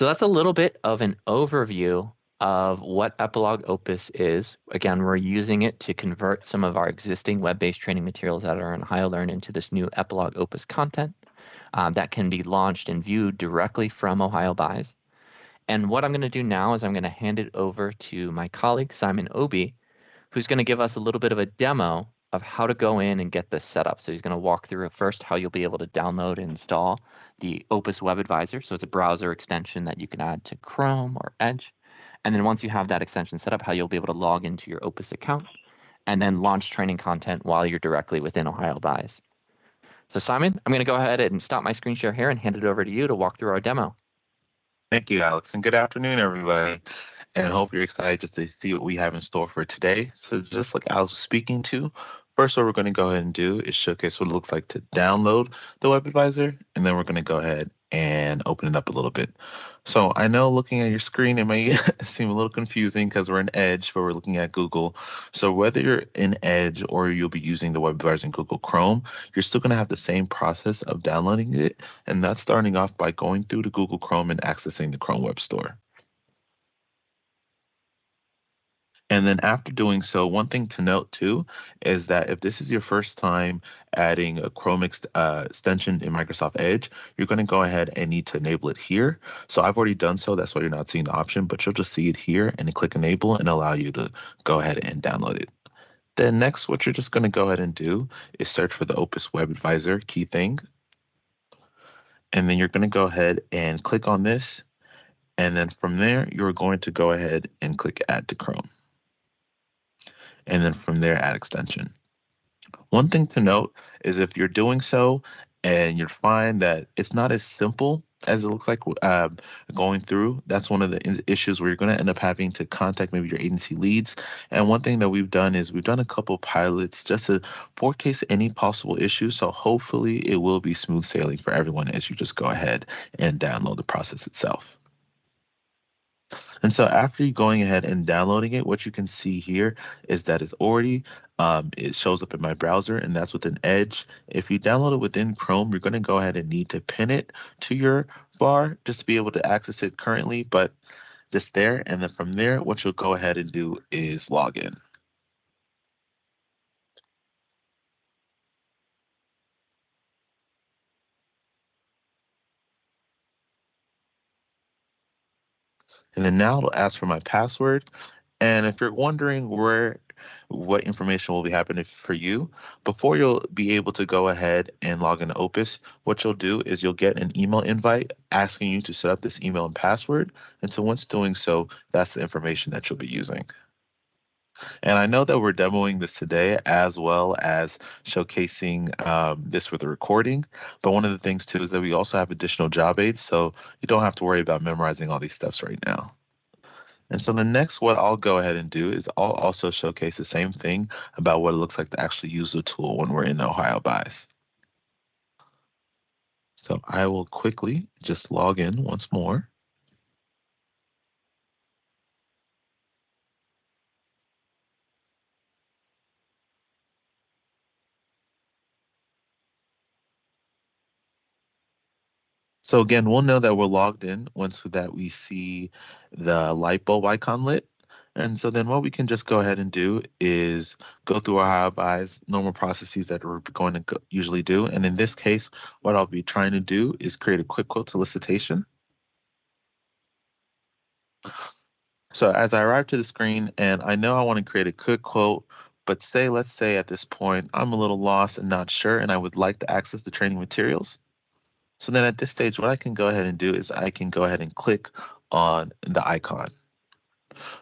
So that's a little bit of an overview of what Epilogue Opus is. Again, we're using it to convert some of our existing web-based training materials that are in OhioLearn into this new Epilogue Opus content that can be launched and viewed directly from OhioBuys. And what I'm going to do now is I'm going to hand it over to my colleague, Simon Obi, who's going to give us a little bit of a demo of how to go in and get this set up. So he's going to walk through first how you'll be able to download and install the Opus Web Advisor. So it's a browser extension that you can add to Chrome or Edge. And then once you have that extension set up, how you'll be able to log into your Opus account and then launch training content while you're directly within OhioBuys. So Simon, I'm going to go ahead and stop my screen share here and hand it over to you to walk through our demo. Thank you, Alex, and good afternoon, everybody. And I hope you're excited just to see what we have in store for today. So just like I was speaking to, first what we're going to go ahead and do is showcase what it looks like to download the Web Advisor, and then we're going to go ahead and open it up a little bit. So I know looking at your screen, it may seem a little confusing because we're in Edge, but we're looking at Google. So whether you're in Edge or you'll be using the Web Advisor in Google Chrome, you're still going to have the same process of downloading it. And that's starting off by going through to Google Chrome and accessing the Chrome Web Store. And then after doing so, one thing to note too is that if this is your first time adding a Chrome extension in Microsoft Edge, you're going to go ahead and need to enable it here. So I've already done so. That's why you're not seeing the option, but you'll just see it here and click enable and allow you to go ahead and download it. Then next, what you're just going to go ahead and do is search for the Opus Web Advisor key thing. And then you're going to go ahead and click on this. And then from there, you're going to go ahead and click add to Chrome. And then from there, add extension. One thing to note is if you're doing so and you find that it's not as simple as it looks like going through, that's one of the issues where you're going to end up having to contact maybe your agency leads. And one thing that we've done is we've done a couple pilots just to forecast any possible issues. So hopefully it will be smooth sailing for everyone as you just go ahead and download the process itself. And so after you going ahead and downloading it, what you can see here is that it's already, it shows up in my browser, and that's within Edge. If you download it within Chrome, you're going to go ahead and need to pin it to your bar just to be able to access it currently, but just there. And then from there, what you'll go ahead and do is log in. And then now it'll ask for my password. And if you're wondering what information will be happening for you, before you'll be able to go ahead and log into Opus, what you'll do is you'll get an email invite asking you to set up this email and password. And so once doing so, that's the information that you'll be using. And I know that we're demoing this today as well as showcasing this with a recording. But one of the things too is that we also have additional job aids, so you don't have to worry about memorizing all these steps right now. And so the next, what I'll go ahead and do is I'll also showcase the same thing about what it looks like to actually use the tool when we're in OhioBuys. So I will quickly just log in once more. So again, we'll know that we're logged in once that we see the light bulb icon lit. And so then what we can just go ahead and do is go through our OhioBuys normal processes that we're going to usually do. And in this case, what I'll be trying to do is create a quick quote solicitation. So as I arrive to the screen and I know I want to create a quick quote, but let's say at this point, I'm a little lost and not sure, and I would like to access the training materials. So then at this stage, what I can go ahead and do is I can go ahead and click on the icon.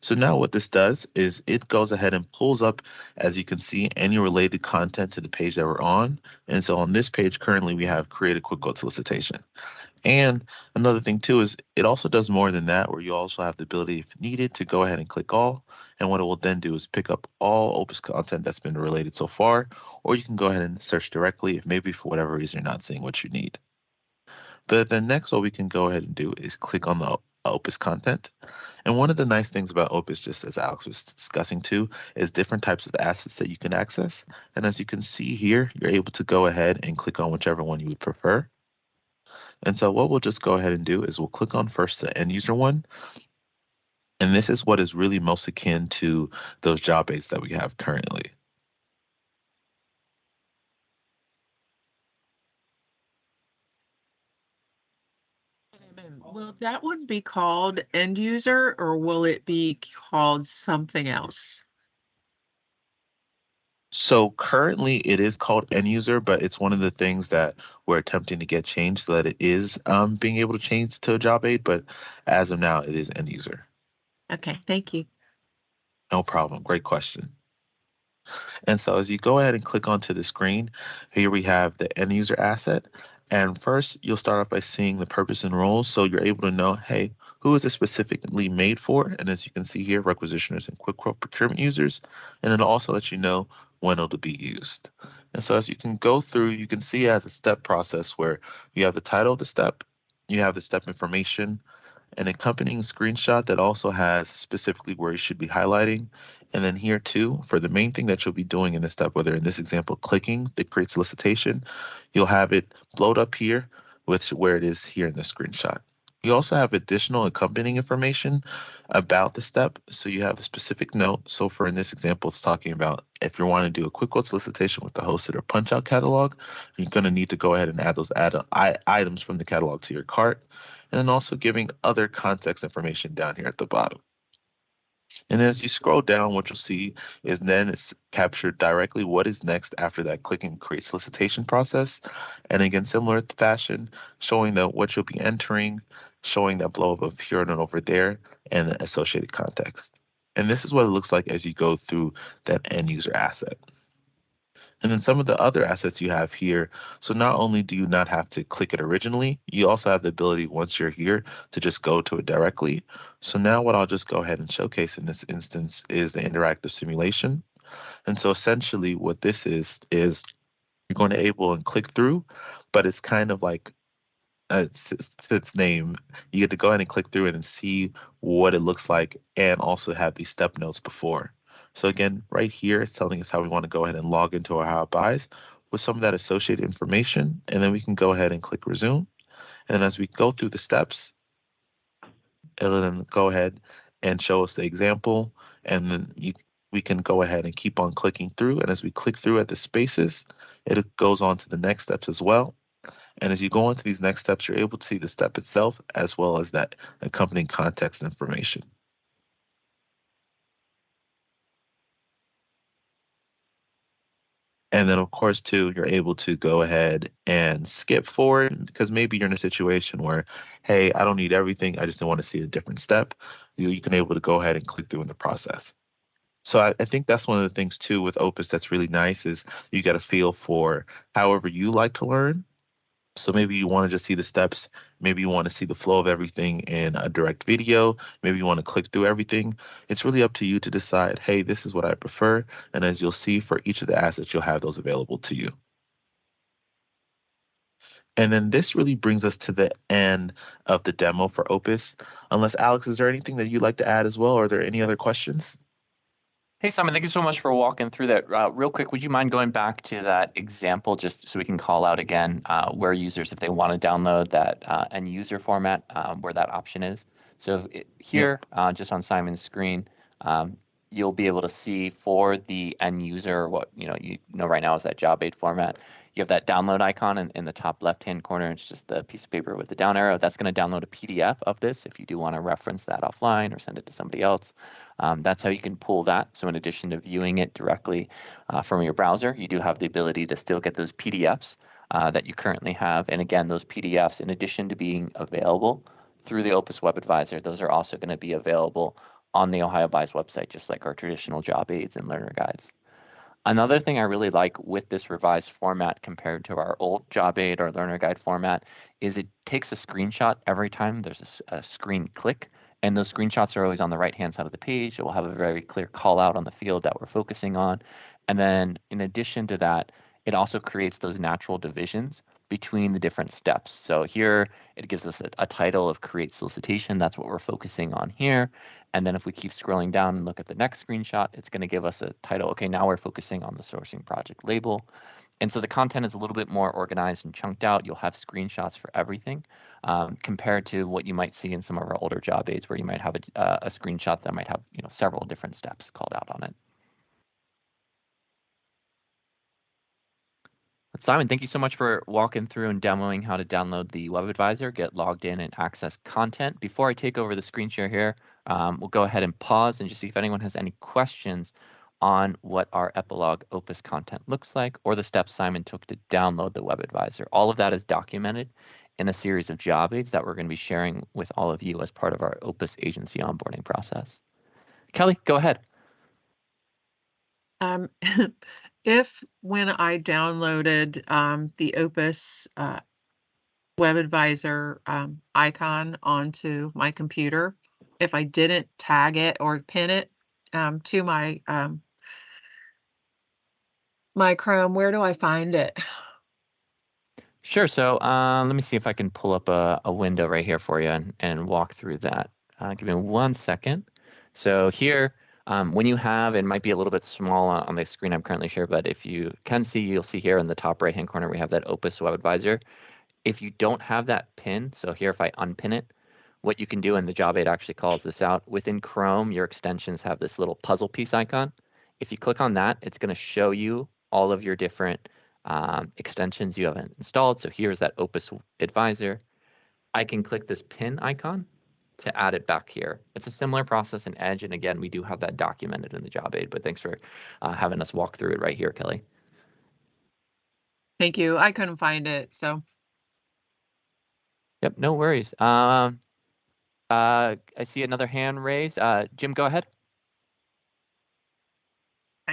So now what this does is it goes ahead and pulls up, as you can see, any related content to the page that we're on. And so on this page, currently we have create a quick quote solicitation. And another thing too is it also does more than that, where you also have the ability, if needed, to go ahead and click all. And what it will then do is pick up all Opus content that's been related so far, or you can go ahead and search directly if maybe for whatever reason you're not seeing what you need. But then next, what we can go ahead and do is click on the Opus content. And one of the nice things about Opus, just as Alex was discussing too, is different types of assets that you can access. And as you can see here, you're able to go ahead and click on whichever one you would prefer. And so what we'll just go ahead and do is we'll click on first the end user one. And this is what is really most akin to those job aids that we have currently. Will that one be called end user or will it be called something else? So currently it is called end user, but it's one of the things that we're attempting to get changed so that it is being able to change to a job aid. But as of now, it is end user. Okay, thank you. No problem. Great question. And so as you go ahead and click onto the screen, here we have the end user asset. And first, you'll start off by seeing the purpose and roles. So you're able to know, hey, who is it specifically made for? And as you can see here, requisitioners and quick quote procurement users. And it'll also let you know when it'll be used. And so as you can go through, you can see it as a step process where you have the title of the step, you have the step information, an accompanying screenshot that also has specifically where you should be highlighting. And then here too, for the main thing that you'll be doing in this step, whether in this example, clicking the create solicitation, you'll have it float up here with where it is here in the screenshot. You also have additional accompanying information about the step. So you have a specific note. So for in this example, it's talking about if you want to do a quick quote solicitation with the hosted or punch out catalog, you're going to need to go ahead and add those items from the catalog to your cart, and then also giving other context information down here at the bottom. And as you scroll down, what you'll see is then it's captured directly what is next after that click and create solicitation process. And again, similar fashion, showing that what you'll be entering, showing that blow up here and over there, and the associated context. And this is what it looks like as you go through that end user asset. And then some of the other assets you have here. So not only do you not have to click it originally, you also have the ability once you're here to just go to it directly. So now what I'll just go ahead and showcase in this instance is the interactive simulation. And so essentially what this is you're going to able and click through, but it's kind of like to its name, you get to go ahead and click through it and see what it looks like and also have these step notes before. So again, right here, it's telling us how we want to go ahead and log into our OhioBuys with some of that associated information, and then we can go ahead and click resume. And as we go through the steps, it'll then go ahead and show us the example, and then we can go ahead and keep on clicking through. And as we click through at the spaces, it goes on to the next steps as well. And as you go into these next steps, you're able to see the step itself as well as that accompanying context information. And then, of course, too, you're able to go ahead and skip forward because maybe you're in a situation where, hey, I don't need everything. I just want to see a different step. You can able to go ahead and click through in the process. So I think that's one of the things too with Opus that's really nice is you get a feel for however you like to learn. So maybe you want to just see the steps. Maybe you want to see the flow of everything in a direct video. Maybe you want to click through everything. It's really up to you to decide, hey, this is what I prefer. And as you'll see for each of the assets, you'll have those available to you. And then this really brings us to the end of the demo for Opus. Unless Alex, is there anything that you'd like to add as well? Or are there any other questions? Hey, Simon, thank you so much for walking through that. Real quick, would you mind going back to that example just so we can call out again where users, if they want to download that end user format, where that option is? So here, just on Simon's screen, you'll be able to see for the end user what you know right now is that job aid format. You have that download icon in the top left-hand corner. It's just the piece of paper with the down arrow. That's going to download a PDF of this if you do want to reference that offline or send it to somebody else. That's how you can pull that. So in addition to viewing it directly from your browser, you do have the ability to still get those PDFs that you currently have. And again, those PDFs, in addition to being available through the Opus Web Advisor, those are also going to be available on the OhioBuys website, just like our traditional job aids and learner guides. Another thing I really like with this revised format compared to our old job aid or learner guide format is it takes a screenshot every time there's a screen click. And those screenshots are always on the right-hand side of the page. It will have a very clear call out on the field that we're focusing on. And then in addition to that, it also creates those natural divisions between the different steps. So here it gives us a title of create solicitation. That's what we're focusing on here. And then if we keep scrolling down and look at the next screenshot, it's going to give us a title. Okay, now we're focusing on the sourcing project label. And so the content is a little bit more organized and chunked out. You'll have screenshots for everything, compared to what you might see in some of our older job aids where you might have a screenshot that might have several different steps called out on it. Simon, thank you so much for walking through and demoing how to download the Web Advisor, get logged in, and access content. Before I take over the screen share here, we'll go ahead and pause and just see if anyone has any questions on what our Epilogue Opus content looks like or the steps Simon took to download the Web Advisor. All of that is documented in a series of job aids that we're going to be sharing with all of you as part of our Opus agency onboarding process. Kelly, go ahead. If when I downloaded the Opus Web Advisor icon onto my computer, if I didn't tag it or pin it to my my Chrome, where do I find it? Sure. So let me see if I can pull up a window right here for you and walk through that. Give me 1 second. So here, when you have, it might be a little bit small on the screen I'm currently sharing, but if you can see, you'll see here in the top right-hand corner, we have that Opus Web Advisor. If you don't have that pin, so here if I unpin it, what you can do, and the job aid actually calls this out, within Chrome, your extensions have this little puzzle piece icon. If you click on that, it's going to show you all of your different extensions you haven't installed. So here's that Opus Advisor. I can click this pin icon to add it back here. It's a similar process in Edge, and again, we do have that documented in the job aid, but thanks for having us walk through it right here, Kelly. Thank you. I couldn't find it, so. Yep, no worries. I see another hand raised. Jim, go ahead.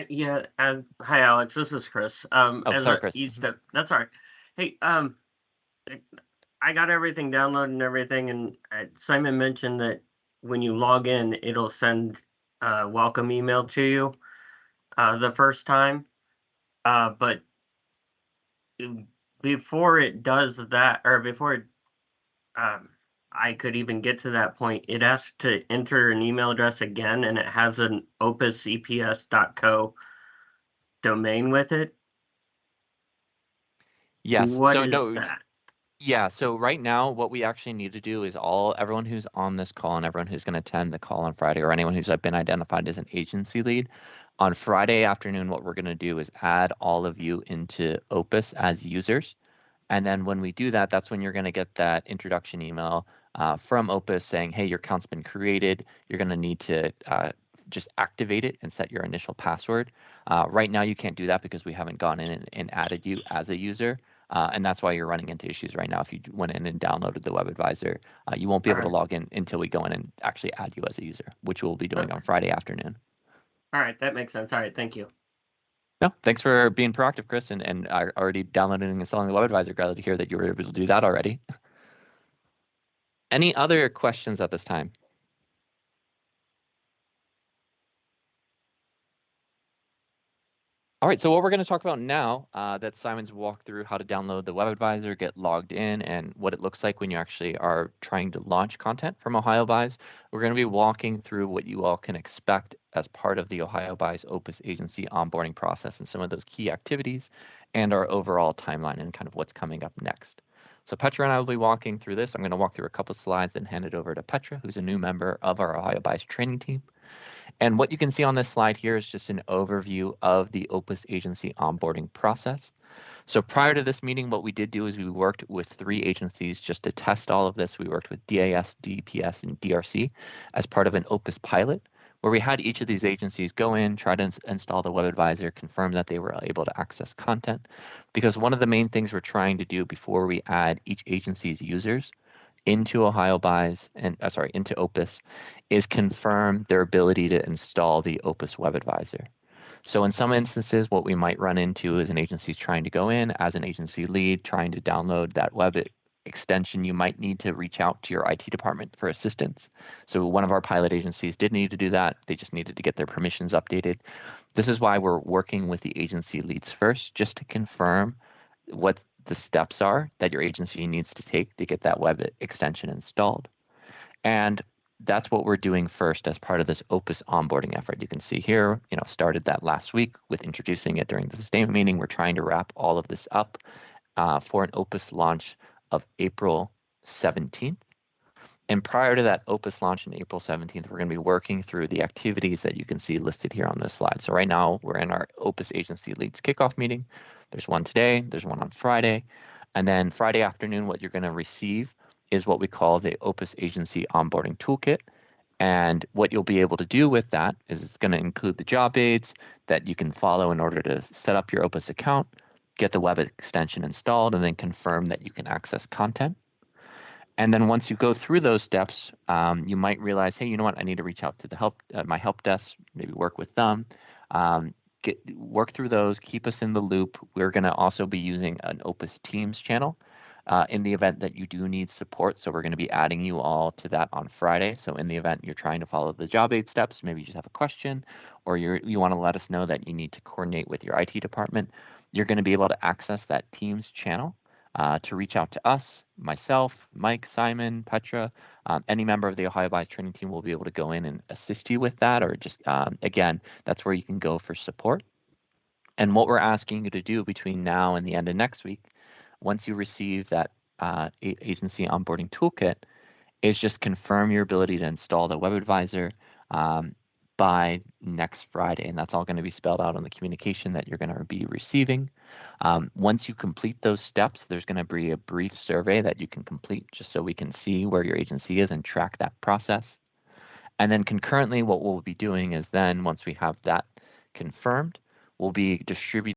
Yeah, hi Alex, this is Chris. Sorry, Chris. That's all right. Hey, I got everything downloaded and everything, and Simon mentioned that when you log in, it'll send a welcome email to you the first time. But before it does that, or before I could even get to that point, it asks to enter an email address again, and it has an opuseps.co domain with it. Yes. What is that? Yeah, so right now what we actually need to do is everyone who's on this call and everyone who's going to attend the call on Friday, or anyone who's been identified as an agency lead, on Friday afternoon, what we're going to do is add all of you into Opus as users. And then when we do that, that's when you're going to get that introduction email from Opus saying, hey, your account's been created. You're going to need to just activate it and set your initial password. Right now, you can't do that because we haven't gone in and added you as a user. And that's why you're running into issues right now. If you went in and downloaded the Web Advisor, you won't be able to log in until we go in and actually add you as a user, which we'll be doing on Friday afternoon. All right, that makes sense. All right, thank you. No, thanks for being proactive, Chris, and already downloading and installing the Web Advisor. Glad to hear that you were able to do that already. Any other questions at this time? All right, so what we're going to talk about now that Simon's walked through how to download the Web Advisor, get logged in, and what it looks like when you actually are trying to launch content from OhioBuys, we're going to be walking through what you all can expect as part of the OhioBuys Opus agency onboarding process and some of those key activities and our overall timeline and kind of what's coming up next. So Petra and I will be walking through this. I'm going to walk through a couple slides and hand it over to Petra, who's a new member of our OhioBuys training team. And what you can see on this slide here is just an overview of the Opus agency onboarding process. So prior to this meeting, what we did do is we worked with 3 agencies just to test all of this. We worked with DAS, DPS, and DRC as part of an Opus pilot, where we had each of these agencies go in, try to install the Web Advisor, confirm that they were able to access content. Because one of the main things we're trying to do before we add each agency's users into OhioBuys and into Opus is confirm their ability to install the Opus Web Advisor. So in some instances, what we might run into is an agency trying to go in as an agency lead, trying to download that web extension. You might need to reach out to your IT department for assistance. So one of our pilot agencies did need to do that. They just needed to get their permissions updated. This is why we're working with the agency leads first, just to confirm what the steps are that your agency needs to take to get that web extension installed. And that's what we're doing first as part of this Opus onboarding effort. You can see here, started that last week with introducing it during the sustainment meeting. We're trying to wrap all of this up for an Opus launch of April 17th. And prior to that Opus launch on April 17th, we're going to be working through the activities that you can see listed here on this slide. So right now we're in our Opus Agency Leads kickoff meeting. There's one today, there's one on Friday. And then Friday afternoon, what you're going to receive is what we call the Opus Agency Onboarding Toolkit. And what you'll be able to do with that is it's going to include the job aids that you can follow in order to set up your Opus account, get the web extension installed, and then confirm that you can access content. And then once you go through those steps, you might realize, hey, you know what? I need to reach out to the my help desk, maybe work with them, work through those, keep us in the loop. We're going to also be using an Opus Teams channel in the event that you do need support. So we're going to be adding you all to that on Friday. So in the event you're trying to follow the job aid steps, maybe you just have a question, or you want to let us know that you need to coordinate with your IT department, you're going to be able to access that Teams channel. To reach out to us, myself, Mike, Simon, Petra, any member of the OhioBuys training team will be able to go in and assist you with that, or just, again, that's where you can go for support. And what we're asking you to do between now and the end of next week, once you receive that agency onboarding toolkit, is just confirm your ability to install the web advisor by next Friday. And that's all going to be spelled out on the communication that you're going to be receiving. Once you complete those steps, there's going to be a brief survey that you can complete just so we can see where your agency is and track that process. And then concurrently, what we'll be doing is then once we have that confirmed, we'll be distributing